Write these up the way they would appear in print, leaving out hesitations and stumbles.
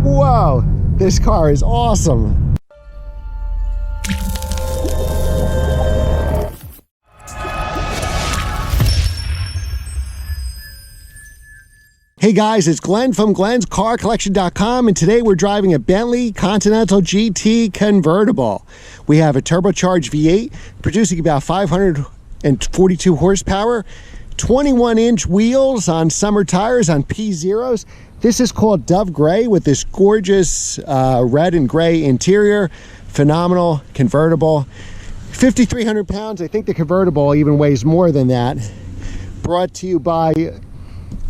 Whoa, this car is awesome. Hey guys, it's Glenn from Glenn'sCarCollection.com, and today we're driving a Bentley Continental GT Convertible. We have a turbocharged V8 producing about 542 horsepower, 21-inch wheels on summer tires on P0s. This is called Dove Gray with this gorgeous red and gray interior. Phenomenal convertible. 5,300 pounds. I think the convertible even weighs more than that. Brought to you by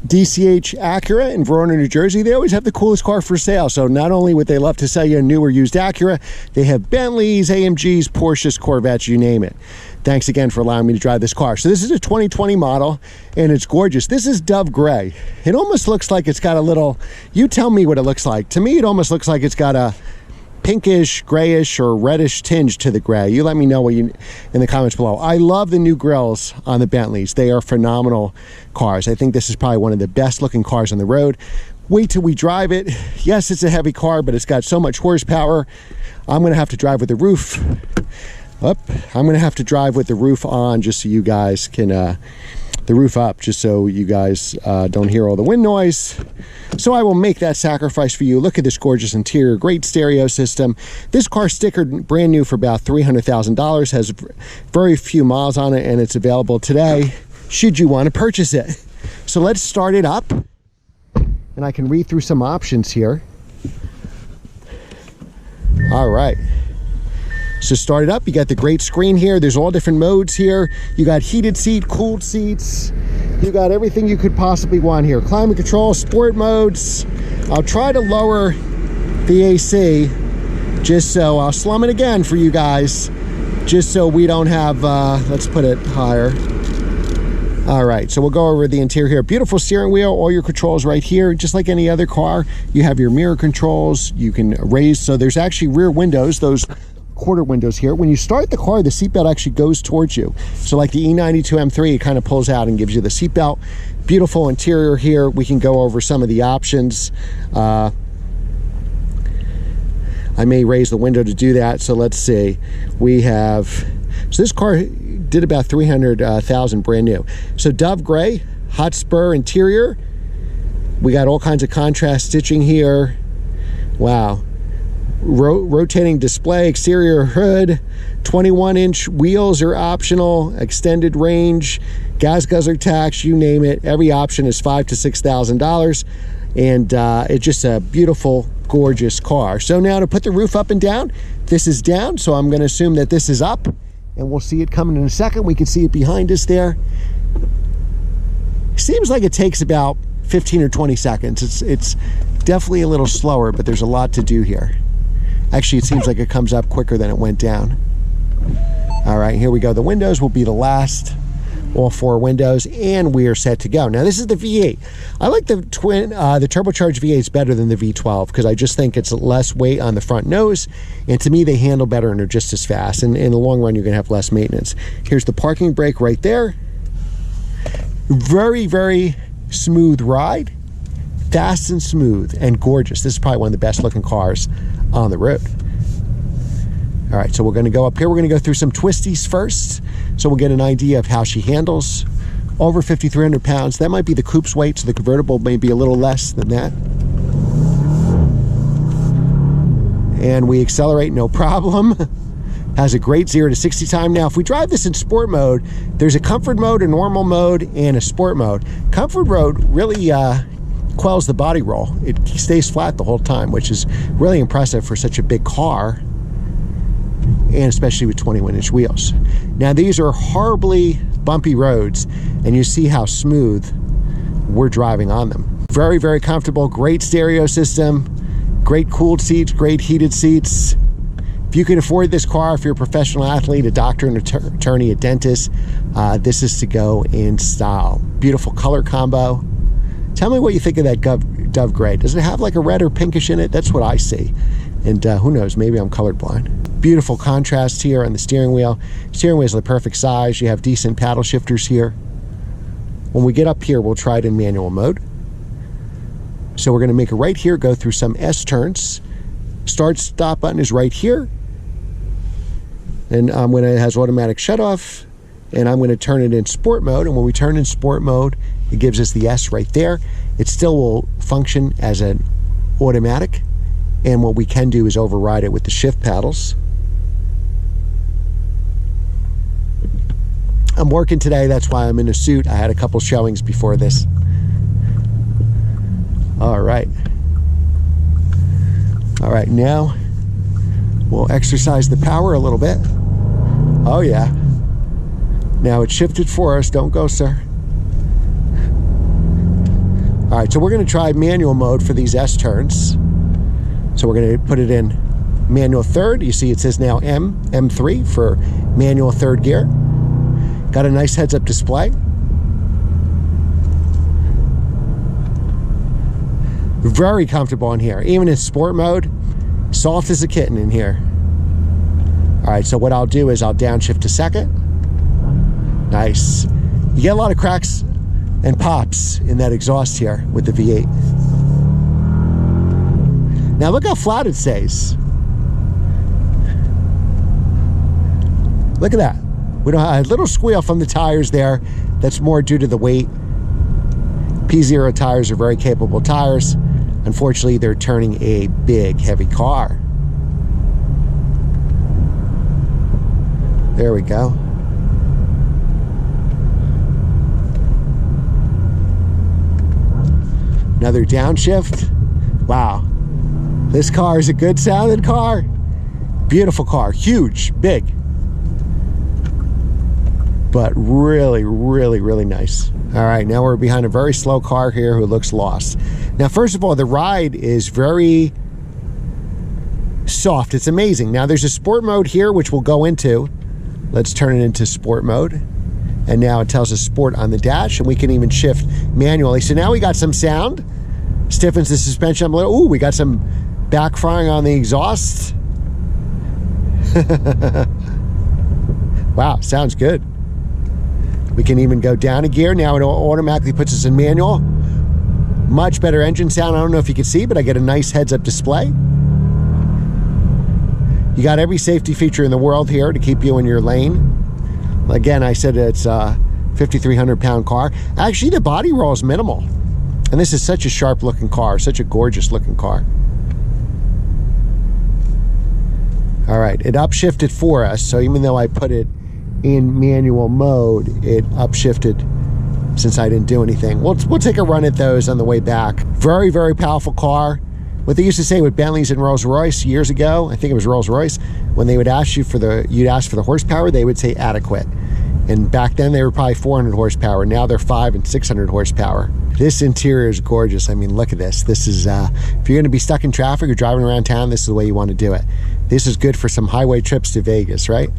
DCH Acura in Verona, New Jersey. They always have the coolest car for sale. So not only would they love to sell you a new or used Acura, they have Bentleys, AMGs, Porsches, Corvettes, you name it. Thanks again for allowing me to drive this car. So this is a 2020 model, and it's gorgeous. This is Dove Gray. It almost looks like it's got a little, you tell me what it looks like. To me, it almost looks like it's got a pinkish, grayish, or reddish tinge to the gray. You let me know what you in the comments below. I love the new grills on the Bentleys. They are phenomenal cars. I think this is probably one of the best looking cars on the road. Wait till we drive it. Yes, it's a heavy car, but it's got so much horsepower. I'm gonna have to drive with the roof up. I'm gonna have to drive with the roof on just so you guys can the roof up, just so you guys don't hear all the wind noise. So I will make that sacrifice for you. Look at this gorgeous interior, great stereo system. This car stickered brand new for about $300,000, has very few miles on it, and it's available today should you want to purchase it. So let's start it up, and I can read through some options here. All right. So start it up, you got the great screen here. There's all different modes here. You got heated seat, cooled seats. You got everything you could possibly want here. Climate control, sport modes. I'll try to lower the AC just so I'll slum it again for you guys, just so we don't have, let's put it higher. All right, so we'll go over the interior here. Beautiful steering wheel, all your controls right here. Just like any other car, you have your mirror controls. You can raise, so there's actually rear windows, those quarter windows here. When you start the car, the seatbelt actually goes towards you. So like the E92 M3, it kind of pulls out and gives you the seatbelt. Beautiful interior here. We can go over some of the options. I may raise the window to do that. So let's see. We have, so this car did about 300,000 brand new. So Dove Gray, hot spur interior. We got all kinds of contrast stitching here. Wow. Rotating display, exterior hood, 21-inch wheels are optional, extended range, gas guzzler tax, you name it. Every option is $5,000 to $6,000, and it's just a beautiful, gorgeous car. So now to put the roof up and down, this is down, so I'm going to assume that this is up, and we'll see it coming in a second. We can see it behind us there. Seems like it takes about 15 or 20 seconds. It's definitely a little slower, but there's a lot to do here. Actually, it seems like it comes up quicker than it went down. All right, here we go. The windows will be the last, all four windows, and we are set to go. Now, this is the V8. I like the turbocharged V8s better than the V12 because I just think it's less weight on the front nose, and to me, they handle better and are just as fast. And in the long run, you're gonna have less maintenance. Here's the parking brake right there. Very, very smooth ride. Fast and smooth and gorgeous. This is probably one of the best looking cars on the road. All right, so we're going to go up here. We're going to go through some twisties first, so we'll get an idea of how she handles. Over 5,300 pounds. That might be the coupe's weight, so the convertible may be a little less than that. And we accelerate, no problem. Has a great 0 to 60 time. Now, if we drive this in sport mode, there's a comfort mode, a normal mode, and a sport mode. Comfort mode really quells the body roll. It stays flat the whole time, which is really impressive for such a big car, and especially with 21-inch wheels. Now, these are horribly bumpy roads, and you see how smooth we're driving on them. Very, very comfortable, great stereo system, great cooled seats, great heated seats. If you can afford this car, if you're a professional athlete, a doctor, an attorney, a dentist, this is to go in style. Beautiful color combo. Tell me what you think of that Dove Gray. Does it have like a red or pinkish in it? That's what I see. And who knows, maybe I'm colorblind. Beautiful contrast here on the steering wheel. Steering wheel is the perfect size. You have decent paddle shifters here. When we get up here, we'll try it in manual mode. So we're going to make a right here, go through some S turns. Start stop button is right here. And I'm going to, it has automatic shut off. And I'm going to turn it in sport mode. And when we turn in sport mode, it gives us the S right there. It still will function as an automatic. And what we can do is override it with the shift paddles. I'm working today, that's why I'm in a suit. I had a couple showings before this. All right. All right, now we'll exercise the power a little bit. Oh yeah. Now it's shifted for us, don't go, sir. All right, so we're gonna try manual mode for these S turns. So we're gonna put it in manual third. You see it says now M3 for manual third gear. Got a nice heads-up display. Very comfortable in here. Even in sport mode, soft as a kitten in here. All right, so what I'll do is I'll downshift to second. Nice. You get a lot of cracks and pops in that exhaust here with the V8. Now look how flat it stays. Look at that. We don't have a little squeal from the tires there. That's more due to the weight. P0 tires are very capable tires. Unfortunately, they're turning a big, heavy car. There we go. Another downshift. Wow. This car is a good sounding car. Beautiful car, huge, big. But really, really, really nice. All right, now we're behind a very slow car here who looks lost. Now, first of all, the ride is very soft. It's amazing. Now, there's a sport mode here, which we'll go into. Let's turn it into sport mode. And now it tells us sport on the dash, and we can even shift manually. So now we got some sound. Stiffens the suspension a little. Ooh, we got some backfiring on the exhaust. Wow, sounds good. We can even go down a gear. Now it automatically puts us in manual. Much better engine sound. I don't know if you can see, but I get a nice heads-up display. You got every safety feature in the world here to keep you in your lane. Again, I said it's a 5,300-pound car. Actually, the body roll is minimal. And this is such a sharp-looking car, such a gorgeous-looking car. All right, it upshifted for us, so even though I put it in manual mode, it upshifted since I didn't do anything. We'll take a run at those on the way back. Very, very powerful car. What they used to say with Bentleys and Rolls-Royce years ago, I think it was Rolls-Royce, when they would ask you for you'd ask for the horsepower, they would say adequate. And back then they were probably 400 horsepower. Now they're 500 and 600 horsepower. This interior is gorgeous. I mean, look at this. This is, if you're gonna be stuck in traffic or driving around town, this is the way you want to do it. This is good for some highway trips to Vegas, right?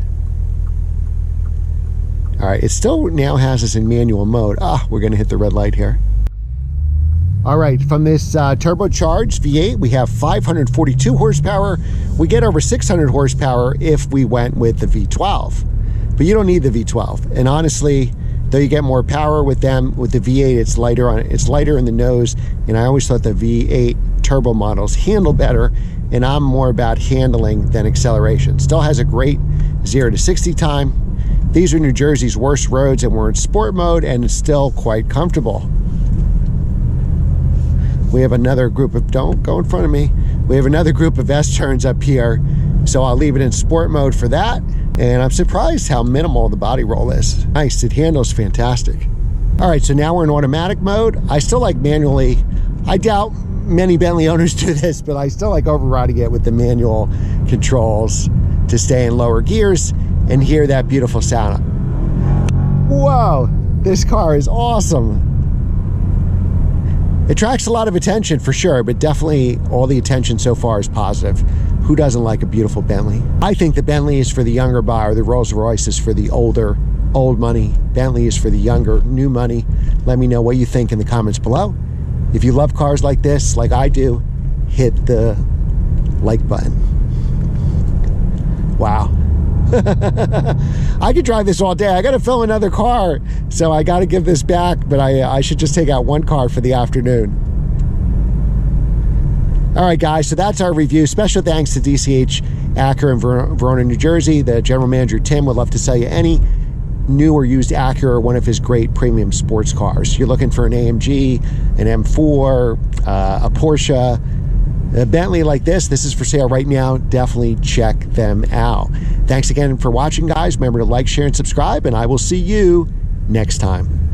All right, it still now has us in manual mode. We're gonna hit the red light here. All right, from this turbocharged V8, we have 542 horsepower. We get over 600 horsepower if we went with the V12, but you don't need the V12. And honestly, though you get more power with them, with the V8, it's lighter in the nose. And I always thought the V8 turbo models handle better, and I'm more about handling than acceleration. Still has a great 0 to 60 time. These are New Jersey's worst roads, and we're in sport mode, and it's still quite comfortable. We have another group of, don't go in front of me. We have another group of S-turns up here, so I'll leave it in sport mode for that. And I'm surprised how minimal the body roll is. Nice, it handles fantastic. All right, so now we're in automatic mode. I still like manually. I doubt many Bentley owners do this, but I still like overriding it with the manual controls to stay in lower gears and hear that beautiful sound. Whoa, this car is awesome. It attracts a lot of attention for sure, but definitely all the attention so far is positive. Who doesn't like a beautiful Bentley? I think the Bentley is for the younger buyer. The Rolls-Royce is for the older, old money. Bentley is for the younger, new money. Let me know what you think in the comments below. If you love cars like this, like I do, hit the like button. Wow. I could drive this all day. I got to fill another car, so I got to give this back, but I should just take out one car for the afternoon. All right, guys, so that's our review. Special thanks to DCH Acura in Verona, New Jersey. The general manager, Tim, would love to sell you any new or used Acura or one of his great premium sports cars. You're looking for an AMG, an M4, a Porsche, a Bentley like this is for sale right now. Definitely check them out. Thanks again for watching, guys. Remember to like, share, and subscribe, and I will see you next time.